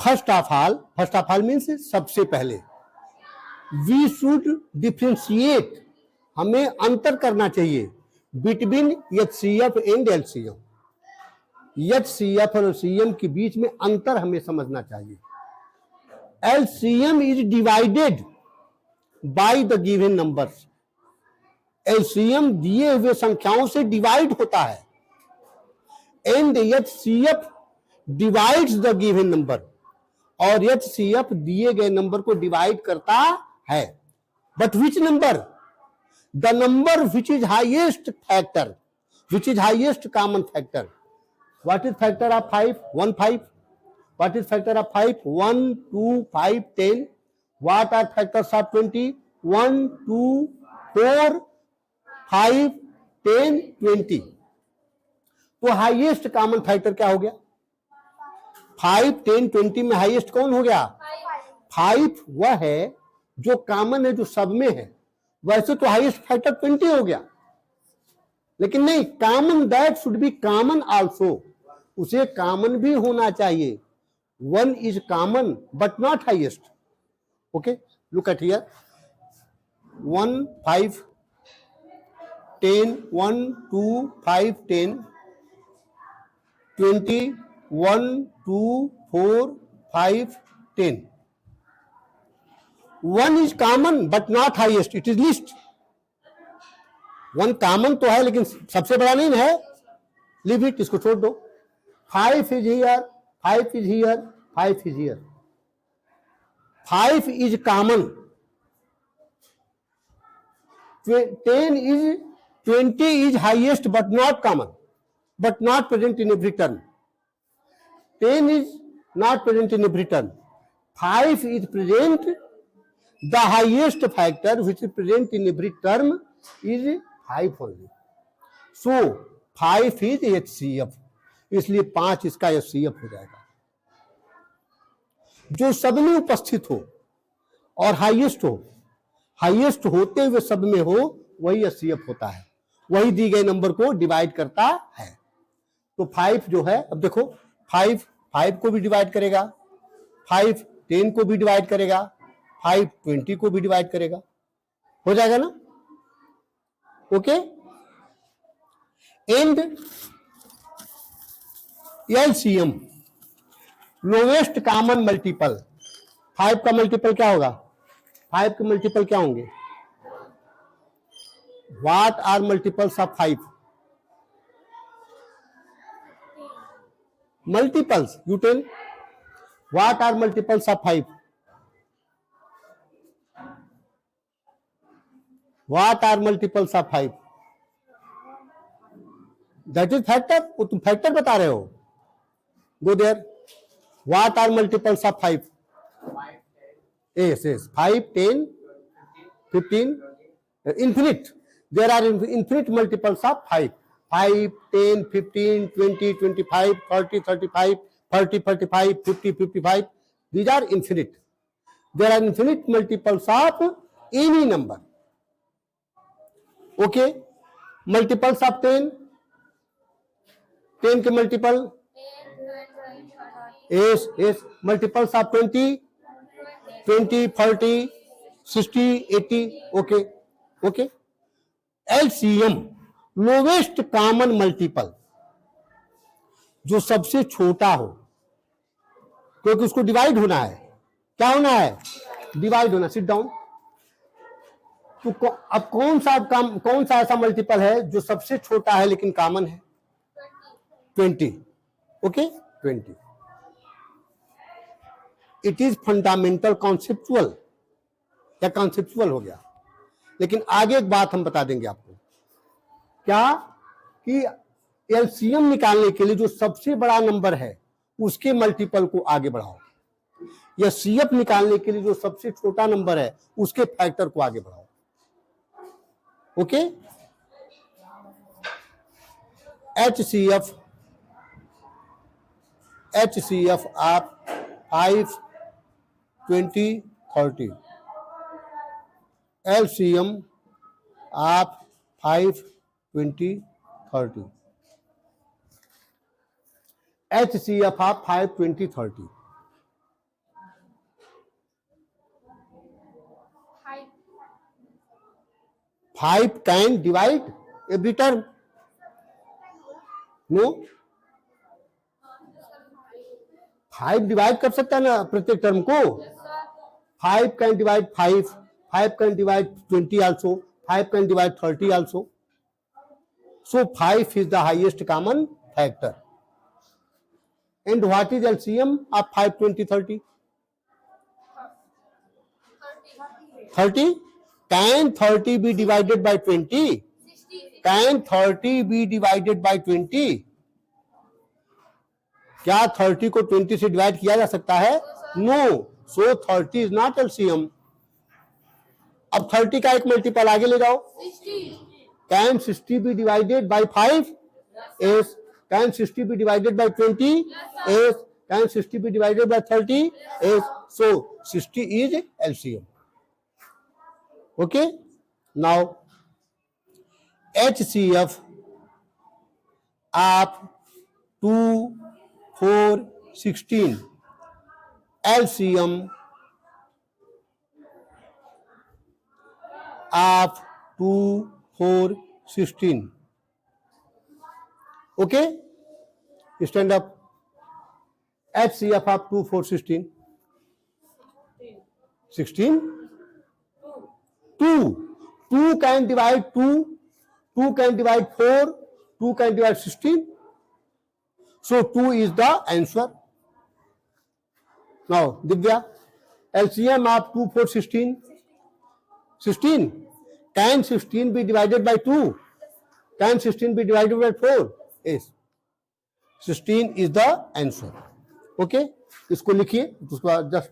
First of all means सबसे पहले, we should differentiate, हमें अंतर करना चाहिए between HCF and LCM। HCF और LCM के बीच में अंतर हमें समझना चाहिए। LCM is divided by the given numbers. LCM दिए हुए संख्याओं से डिवाइड होता है, and HCF divides the given number, और HCF दिए गए नंबर को डिवाइड करता है। But which number? The number which is highest factor, which is highest common factor. What is factor of 5? 1, 5। What is factor of 5? 1, 2, 5, 10। What are factors of 20? 1, 2, 4, 5, 10, 20। तो highest common factor क्या हो गया? 5, 10, 20 में highest कौन हो गया? 5 वह है जो कॉमन है, जो सब में है। वैसे तो हाईएस्ट फैक्टर 20 हो गया, लेकिन नहीं, common that should be common also, उसे कॉमन भी होना चाहिए। 1 is common but not highest. Okay, look at here, 1, 5, 10, 1, 2, 5, 10, 20, 1, 2, 4, 5, 10। 1 is common but not highest, it is least। 1 common तो है लेकिन सबसे बड़ा नहीं है, लीव इट, इसको छोड़ दो। 5 is here, 5 is here, 5 is here। 5 is common। 20 is highest but not common, but not present in every term। 10 is not present in every term। 5 is present, the highest factor which is present in every term is 5 only। So 5 is HCF, इसलिए 5 इसका HCF हो जाएगा। जो सब में उपस्थित हो और हाईएस्ट हो, हाईएस्ट होते हुए सब में हो, वही HCF होता है, वही दी गए नंबर को डिवाइड करता है। तो 5 जो है, अब देखो 5 को भी डिवाइड करेगा, 5 10 को भी डिवाइड करेगा, 5 20 को भी डिवाइड करेगा, हो जाएगा ना? Okay, and LCM lowest common multiple. 5 का मल्टीपल क्या होगा? 5 के मल्टीपल क्या होंगे? What are multiples of 5? Multiples, you tell. What are multiples of 5? What are multiples of 5? That is factor। वो तुम फैक्टर बता रहे हो। Go there. What are multiples of 5? Yes, 5, 10, 15, infinite। There are infinite multiples of 5। 5, 10, 15, 20, 25, 30, 35, 40, 45, 50, 55. These are infinite। There are infinite multiples of any number। Okay, multiples of 10, 10 के multiple, yes, multiples of 20, 20, 40, 60, 80, okay। LCM lowest common multiple, जो सबसे छोटा हो, क्योंकि उसको divide होना है। क्या होना है? डिवाइड होना। Sit down. तो अब कौन सा ऐसा मल्टीपल है जो सबसे छोटा है लेकिन कॉमन है? 20। Okay, 20। It is fundamental conceptual, या कॉन्सेप्चुअल हो गया। लेकिन आगे एक बात हम बता देंगे आपको, क्या कि LCM निकालने के लिए जो सबसे बड़ा नंबर है उसके मल्टीपल को आगे बढ़ाओ, या CF निकालने के लिए जो सबसे छोटा नंबर है उसके फैक्टर को आगे बढ़ाओ। ओके, HCF आप 5, 20, 30। LCM आप 5, 20, 30। HCF आप 5, 20, 30। 5 can divide every term? No. 5 divide कर सकता है ना प्रत्येक टर्म को. 5 can divide 5, 5 can divide 20 also, 5 can divide 30 also. So 5 is the highest common factor. And what is LCM of 5, 20, 30? 30. Can 30 be divided by 20? Can 30 be divided by 20? क्या 30 को 20 से divide किया जा सकता है? No. So 30 is not LCM. अब 30 का एक मल्टीपल आगे ले जाओ. 60. Can 60 be divided by 5? Yes. Can 60 be divided by 20? Yes. Can 60 be divided by 30? Yes. So 60 is LCM. Okay. Now HCF of 2, 4, 16. LCM of 2, 4, 16. Okay? Stand up. HCF of 2, 4, 16. 16? 2. 2 can divide 2. 2 can divide 4. 2 can divide 16. So 2 is the answer. Now, Divya, LCM of 2, 4, 16. 16. Can 16 be divided by 2? Can 16 be divided by 4? Yes. 16 is the answer. Okay? इसको लिखिए. उसको just